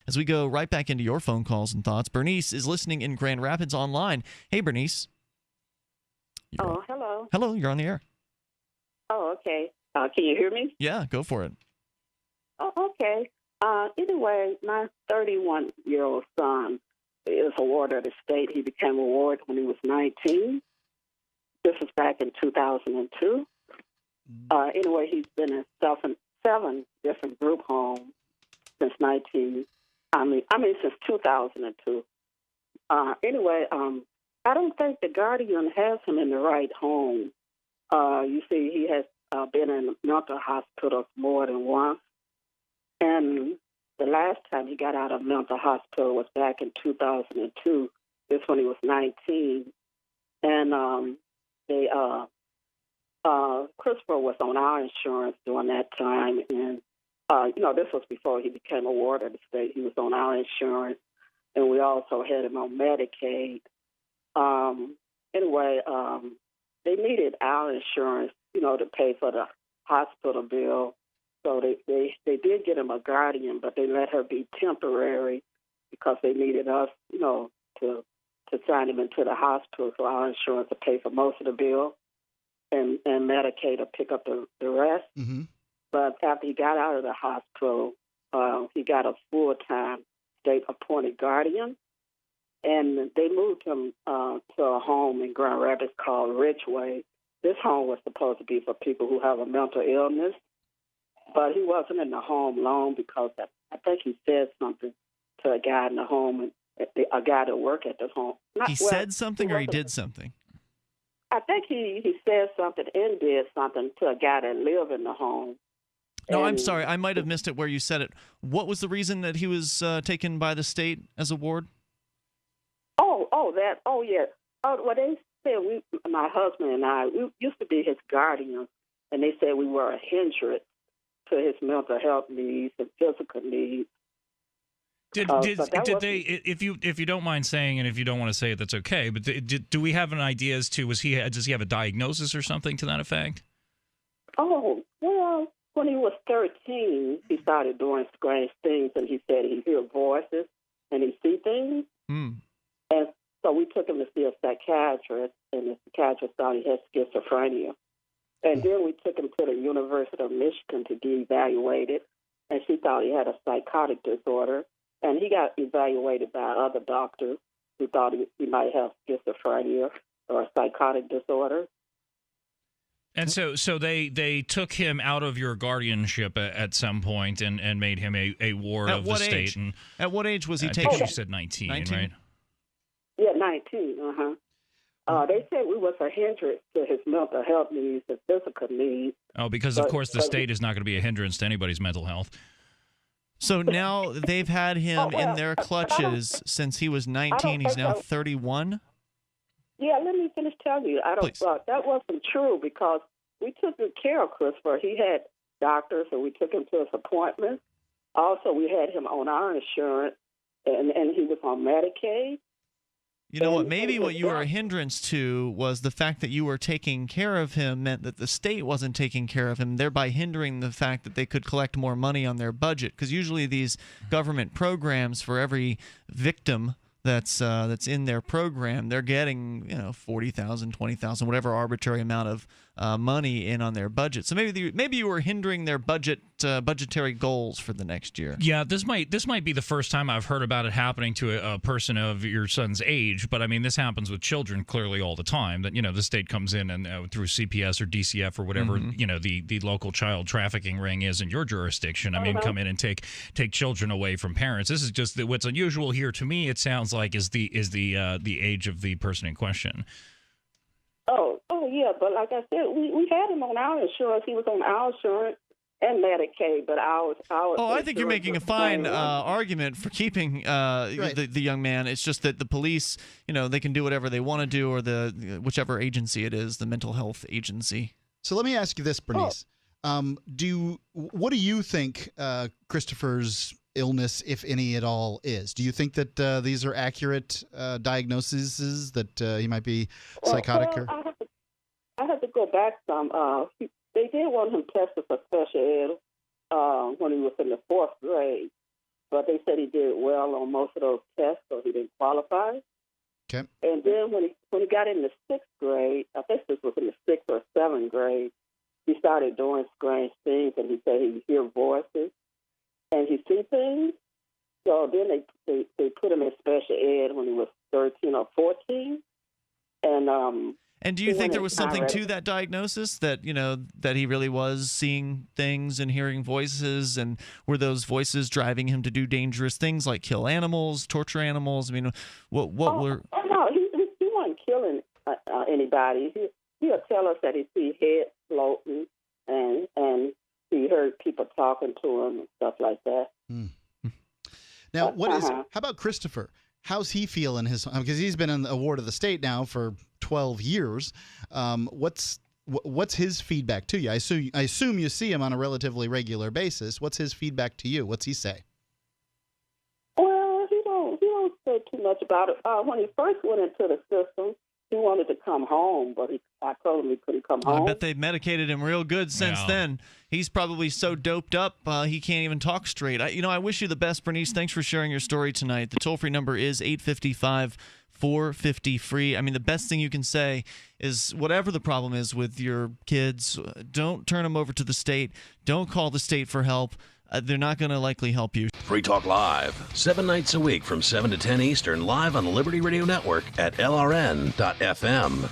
as we go right back into your phone calls and thoughts. Bernice is listening in Grand Rapids online. Hey, Bernice. Hello. Hello, you're on the air. Oh, okay. Can you hear me? Yeah, go for it. Oh, okay. Anyway, my 31-year-old son is a ward of the state. He became a ward when he was 19. This was back in 2002. Anyway, he's been in seven different group homes since since 2002. Anyway, I don't think the guardian has him in the right home. You see, he has been in mental hospitals more than once. And the last time he got out of mental hospital was back in 2002. This when he was 19. And Christopher was on our insurance during that time. And, this was before he became a ward of the state. He was on our insurance. And we also had him on Medicaid. They needed our insurance, to pay for the hospital bill. So they did get him a guardian, but they let her be temporary because they needed us, to sign him into the hospital so our insurance to pay for most of the bill and Medicaid to pick up the rest. Mm-hmm. But after he got out of the hospital, he got a full-time state-appointed guardian, and they moved him to a home in Grand Rapids called Ridgeway. This home was supposed to be for people who have a mental illness, but he wasn't in the home long because I think he said something to a guy in the home, and a guy that worked at the home. Said something or he did something? I think he said something and did something to a guy that lived in the home. No, I'm sorry. I might have missed it where you said it. What was the reason that he was taken by the state as a ward? Yeah. Well, they said my husband and I, we used to be his guardians, and they said we were a hindrance to his mental health needs and physical needs. Did they? If you don't mind saying, and if you don't want to say it, that's okay. But do we have an idea as to does he have a diagnosis or something to that effect? Oh well, when he was 13, he started doing strange things, and he said he hear voices and he see things. Mm. And so we took him to see a psychiatrist, and the psychiatrist thought he had schizophrenia. And then we took him to the University of Michigan to be evaluated, and she thought he had a psychotic disorder. And he got evaluated by other doctors who thought he might have schizophrenia or a psychotic disorder. And so they took him out of your guardianship at some point and made him a ward of the state. Age? And at what age was he I taken? think she said 19, right? Yeah, 19, they said we was a hindrance to his mental health needs and physical needs. Oh, because, of course, the state is not going to be a hindrance to anybody's mental health. So now they've had him in their clutches since he was 19. He's now 31? Yeah, let me finish telling you. That wasn't true because we took good care of Christopher. He had doctors, and we took him to his appointments. Also, we had him on our insurance, and he was on Medicaid. You know what? Maybe what you were a hindrance to was the fact that you were taking care of him meant that the state wasn't taking care of him, thereby hindering the fact that they could collect more money on their budget. Because usually these government programs, for every victim that's in their program, they're getting $40,000, $20,000, whatever arbitrary amount of money in on their budget. So maybe you were hindering their budgetary goals for the next year. Yeah, this might be the first time I've heard about it happening to a person of your son's age. But I mean, this happens with children clearly all the time. That the state comes in and through CPS or DCF or whatever the local child trafficking ring is in your jurisdiction. I mean, come in and take children away from parents. This is just what's unusual here to me. It sounds like is the age of the person in question. Oh yeah, but like I said, we had him on our insurance. He was on our insurance and Medicaid, but ours. Oh, I think you're making a fine argument for keeping the young man. It's just that the police, they can do whatever they want to do, or whichever agency it is, the mental health agency. So let me ask you this, Bernice. What do you think Christopher's illness, if any at all, is? Do you think that these are accurate diagnoses, that he might be psychotic? I have to go back some. They did want him tested for special ed when he was in the 4th grade. but they said he did well on most of those tests, so he didn't qualify. Okay. And then when he got in the sixth grade, I think this was in the sixth or seventh grade, he started doing strange things, and he said he would hear voices and he see things. So then they put him in special ed when he was 13 or 14, And do you think there was something to that diagnosis, that that he really was seeing things and hearing voices, and were those voices driving him to do dangerous things like kill animals, torture animals? I mean, what were? Oh no, he wasn't killing anybody. He'll tell us that he see heads floating and he heard people talking to him and stuff like that. Now, how about Christopher? How's he feel in his, because he's been in the Ward of the State now for 12 years. What's his feedback to you? I assume you see him on a relatively regular basis. What's his feedback to you? What's he say? Well, he don't say too much about it. When he first went into the system, he wanted to come home, but I told him he couldn't come home. I bet they've medicated him real good since then. He's probably so doped up he can't even talk straight. I wish you the best, Bernice. Thanks for sharing your story tonight. The toll-free number is 855-450-FREE. I mean, the best thing you can say is whatever the problem is with your kids, don't turn them over to the state. Don't call the state for help. They're not going to likely help you. Free Talk Live, 7 nights a week from 7 to 10 Eastern, live on the Liberty Radio Network at LRN.FM.